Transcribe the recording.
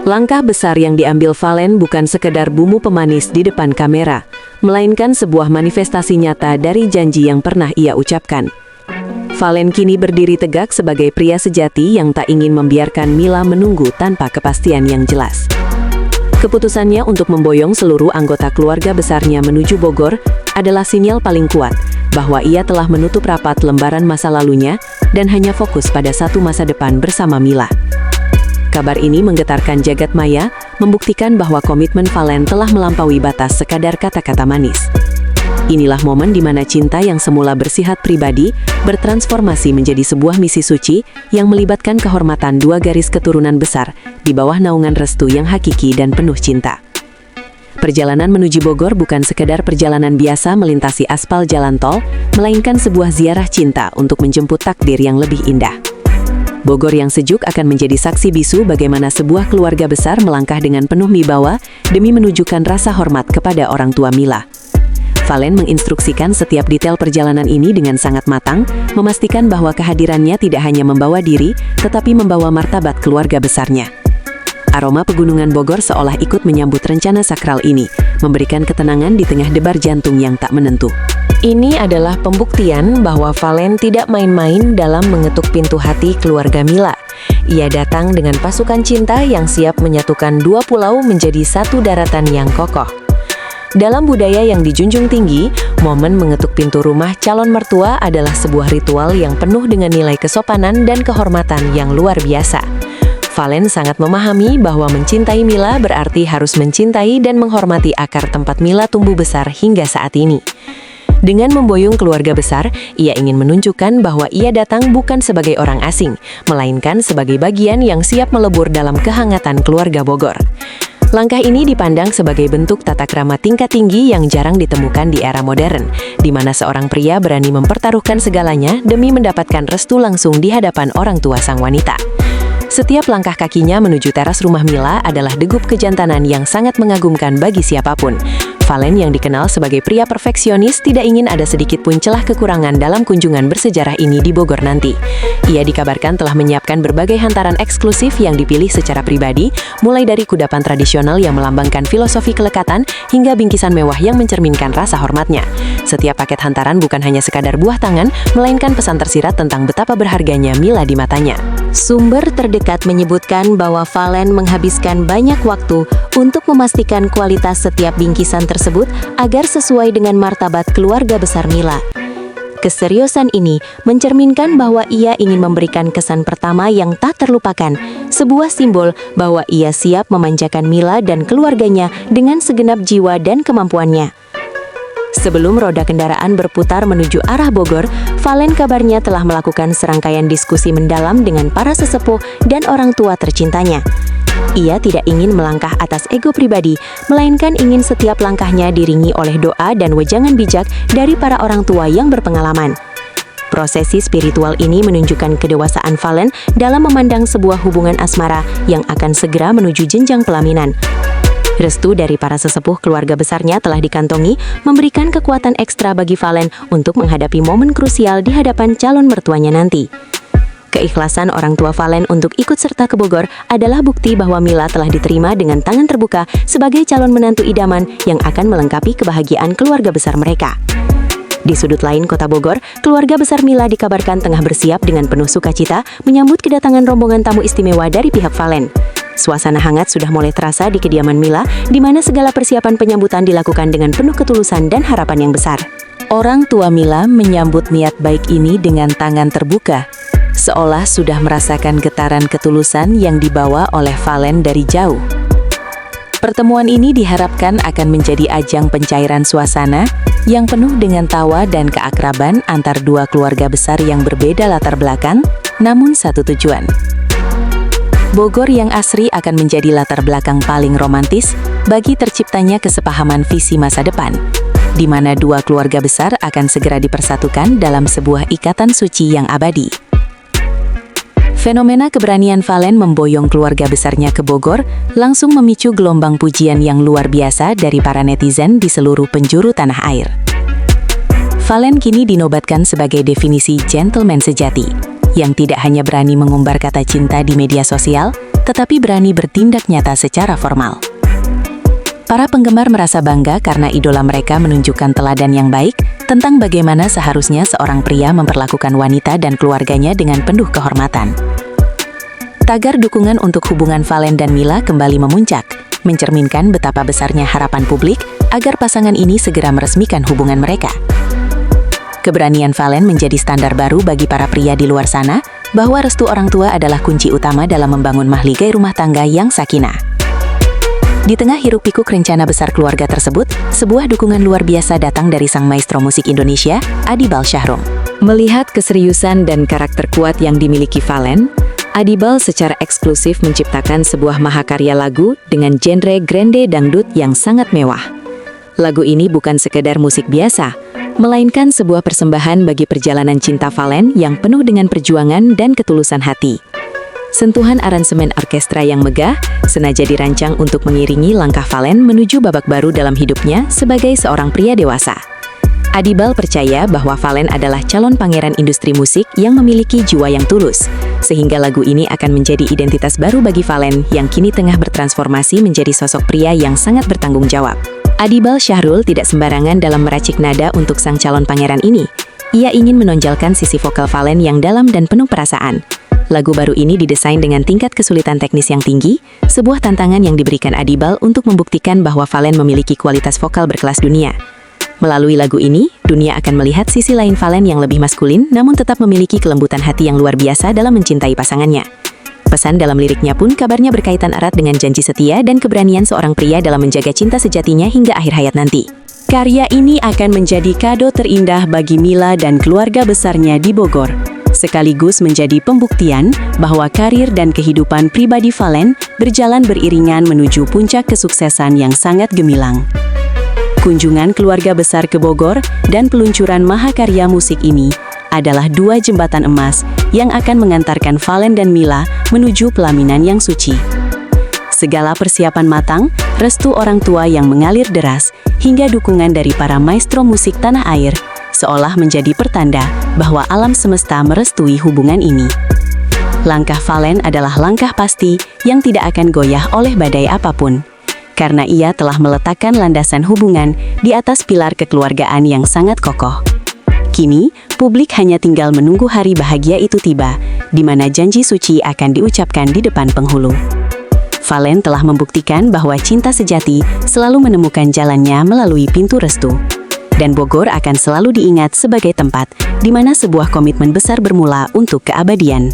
Langkah besar yang diambil Valen bukan sekedar bumbu pemanis di depan kamera, melainkan sebuah manifestasi nyata dari janji yang pernah ia ucapkan. Valen kini berdiri tegak sebagai pria sejati yang tak ingin membiarkan Mila menunggu tanpa kepastian yang jelas. Keputusannya untuk memboyong seluruh anggota keluarga besarnya menuju Bogor adalah sinyal paling kuat bahwa ia telah menutup rapat lembaran masa lalunya dan hanya fokus pada satu masa depan bersama Mila. Kabar ini menggetarkan jagat maya, membuktikan bahwa komitmen Valen telah melampaui batas sekadar kata-kata manis. Inilah momen di mana cinta yang semula bersifat pribadi bertransformasi menjadi sebuah misi suci yang melibatkan kehormatan dua garis keturunan besar di bawah naungan restu yang hakiki dan penuh cinta. Perjalanan menuju Bogor bukan sekedar perjalanan biasa melintasi aspal jalan tol, melainkan sebuah ziarah cinta untuk menjemput takdir yang lebih indah. Bogor yang sejuk akan menjadi saksi bisu bagaimana sebuah keluarga besar melangkah dengan penuh wibawa demi menunjukkan rasa hormat kepada orang tua Mila. Valen menginstruksikan setiap detail perjalanan ini dengan sangat matang, memastikan bahwa kehadirannya tidak hanya membawa diri, tetapi membawa martabat keluarga besarnya. Aroma pegunungan Bogor seolah ikut menyambut rencana sakral ini, memberikan ketenangan di tengah debar jantung yang tak menentu. Ini adalah pembuktian bahwa Valen tidak main-main dalam mengetuk pintu hati keluarga Mila. Ia datang dengan pasukan cinta yang siap menyatukan dua pulau menjadi satu daratan yang kokoh. Dalam budaya yang dijunjung tinggi, momen mengetuk pintu rumah calon mertua adalah sebuah ritual yang penuh dengan nilai kesopanan dan kehormatan yang luar biasa. Valen sangat memahami bahwa mencintai Mila berarti harus mencintai dan menghormati akar tempat Mila tumbuh besar hingga saat ini. Dengan memboyong keluarga besar, ia ingin menunjukkan bahwa ia datang bukan sebagai orang asing, melainkan sebagai bagian yang siap melebur dalam kehangatan keluarga Bogor. Langkah ini dipandang sebagai bentuk tata krama tingkat tinggi yang jarang ditemukan di era modern, di mana seorang pria berani mempertaruhkan segalanya demi mendapatkan restu langsung di hadapan orang tua sang wanita. Setiap langkah kakinya menuju teras rumah Mila adalah degup kejantanan yang sangat mengagumkan bagi siapapun. Valen yang dikenal sebagai pria perfeksionis tidak ingin ada sedikit pun celah kekurangan dalam kunjungan bersejarah ini di Bogor nanti. Ia dikabarkan telah menyiapkan berbagai hantaran eksklusif yang dipilih secara pribadi, mulai dari kudapan tradisional yang melambangkan filosofi kelekatan hingga bingkisan mewah yang mencerminkan rasa hormatnya. Setiap paket hantaran bukan hanya sekadar buah tangan, melainkan pesan tersirat tentang betapa berharganya Mila di matanya. Sumber terdekat menyebutkan bahwa Valen menghabiskan banyak waktu untuk memastikan kualitas setiap bingkisan tersebut agar sesuai dengan martabat keluarga besar Mila. Keseriusan ini mencerminkan bahwa ia ingin memberikan kesan pertama yang tak terlupakan, sebuah simbol bahwa ia siap memanjakan Mila dan keluarganya dengan segenap jiwa dan kemampuannya. Sebelum roda kendaraan berputar menuju arah Bogor, Valen kabarnya telah melakukan serangkaian diskusi mendalam dengan para sesepuh dan orang tua tercintanya. Ia tidak ingin melangkah atas ego pribadi, melainkan ingin setiap langkahnya diiringi oleh doa dan wejangan bijak dari para orang tua yang berpengalaman. Prosesi spiritual ini menunjukkan kedewasaan Valen dalam memandang sebuah hubungan asmara yang akan segera menuju jenjang pelaminan. Restu dari para sesepuh keluarga besarnya telah dikantongi, memberikan kekuatan ekstra bagi Valen untuk menghadapi momen krusial di hadapan calon mertuanya nanti. Keikhlasan orang tua Valen untuk ikut serta ke Bogor adalah bukti bahwa Mila telah diterima dengan tangan terbuka sebagai calon menantu idaman yang akan melengkapi kebahagiaan keluarga besar mereka. Di sudut lain kota Bogor, keluarga besar Mila dikabarkan tengah bersiap dengan penuh sukacita menyambut kedatangan rombongan tamu istimewa dari pihak Valen. Suasana hangat sudah mulai terasa di kediaman Mila, di mana segala persiapan penyambutan dilakukan dengan penuh ketulusan dan harapan yang besar. Orang tua Mila menyambut niat baik ini dengan tangan terbuka, seolah sudah merasakan getaran ketulusan yang dibawa oleh Valen dari jauh. Pertemuan ini diharapkan akan menjadi ajang pencairan suasana yang penuh dengan tawa dan keakraban antar dua keluarga besar yang berbeda latar belakang, namun satu tujuan. Bogor yang asri akan menjadi latar belakang paling romantis bagi terciptanya kesepahaman visi masa depan, di mana dua keluarga besar akan segera dipersatukan dalam sebuah ikatan suci yang abadi. Fenomena keberanian Valen memboyong keluarga besarnya ke Bogor langsung memicu gelombang pujian yang luar biasa dari para netizen di seluruh penjuru tanah air. Valen kini dinobatkan sebagai definisi gentleman sejati. yang tidak hanya berani mengumbar kata cinta di media sosial, tetapi berani bertindak nyata secara formal. Para penggemar merasa bangga karena idola mereka menunjukkan teladan yang baik tentang bagaimana seharusnya seorang pria memperlakukan wanita dan keluarganya dengan penuh kehormatan. Tagar dukungan untuk hubungan Fallen dan Mila kembali memuncak, mencerminkan betapa besarnya harapan publik agar pasangan ini segera meresmikan hubungan mereka. Keberanian Fallen menjadi standar baru bagi para pria di luar sana, bahwa restu orang tua adalah kunci utama dalam membangun mahligai rumah tangga yang sakinah. Di tengah hiruk-pikuk rencana besar keluarga tersebut, sebuah dukungan luar biasa datang dari sang maestro musik Indonesia, Adibal Syahrum. Melihat keseriusan dan karakter kuat yang dimiliki Fallen, Adibal secara eksklusif menciptakan sebuah mahakarya lagu dengan genre grande dangdut yang sangat mewah. Lagu ini bukan sekedar musik biasa, melainkan sebuah persembahan bagi perjalanan cinta Fallen yang penuh dengan perjuangan dan ketulusan hati. Sentuhan aransemen orkestra yang megah sengaja dirancang untuk mengiringi langkah Fallen menuju babak baru dalam hidupnya sebagai seorang pria dewasa. Adibal percaya bahwa Fallen adalah calon pangeran industri musik yang memiliki jiwa yang tulus, sehingga lagu ini akan menjadi identitas baru bagi Fallen yang kini tengah bertransformasi menjadi sosok pria yang sangat bertanggung jawab. Adibal Syahrul tidak sembarangan dalam meracik nada untuk sang calon pangeran ini. Ia ingin menonjolkan sisi vokal Fallen yang dalam dan penuh perasaan. Lagu baru ini didesain dengan tingkat kesulitan teknis yang tinggi, sebuah tantangan yang diberikan Adibal untuk membuktikan bahwa Fallen memiliki kualitas vokal berkelas dunia. Melalui lagu ini, dunia akan melihat sisi lain Fallen yang lebih maskulin namun tetap memiliki kelembutan hati yang luar biasa dalam mencintai pasangannya. Pesan dalam liriknya pun kabarnya berkaitan erat dengan janji setia dan keberanian seorang pria dalam menjaga cinta sejatinya hingga akhir hayat nanti. Karya ini akan menjadi kado terindah bagi Mila dan keluarga besarnya di Bogor, sekaligus menjadi pembuktian bahwa karir dan kehidupan pribadi Fallen berjalan beriringan menuju puncak kesuksesan yang sangat gemilang. Kunjungan keluarga besar ke Bogor dan peluncuran mahakarya musik ini adalah dua jembatan emas yang akan mengantarkan Fallen dan Mila menuju pelaminan yang suci. Segala persiapan matang, restu orang tua yang mengalir deras, hingga dukungan dari para maestro musik tanah air, seolah menjadi pertanda bahwa alam semesta merestui hubungan ini. Langkah Fallen adalah langkah pasti yang tidak akan goyah oleh badai apapun, karena ia telah meletakkan landasan hubungan di atas pilar kekeluargaan yang sangat kokoh. Kini, publik hanya tinggal menunggu hari bahagia itu tiba, di mana janji suci akan diucapkan di depan penghulu. Fallen telah membuktikan bahwa cinta sejati selalu menemukan jalannya melalui pintu restu. Dan Bogor akan selalu diingat sebagai tempat di mana sebuah komitmen besar bermula untuk keabadian.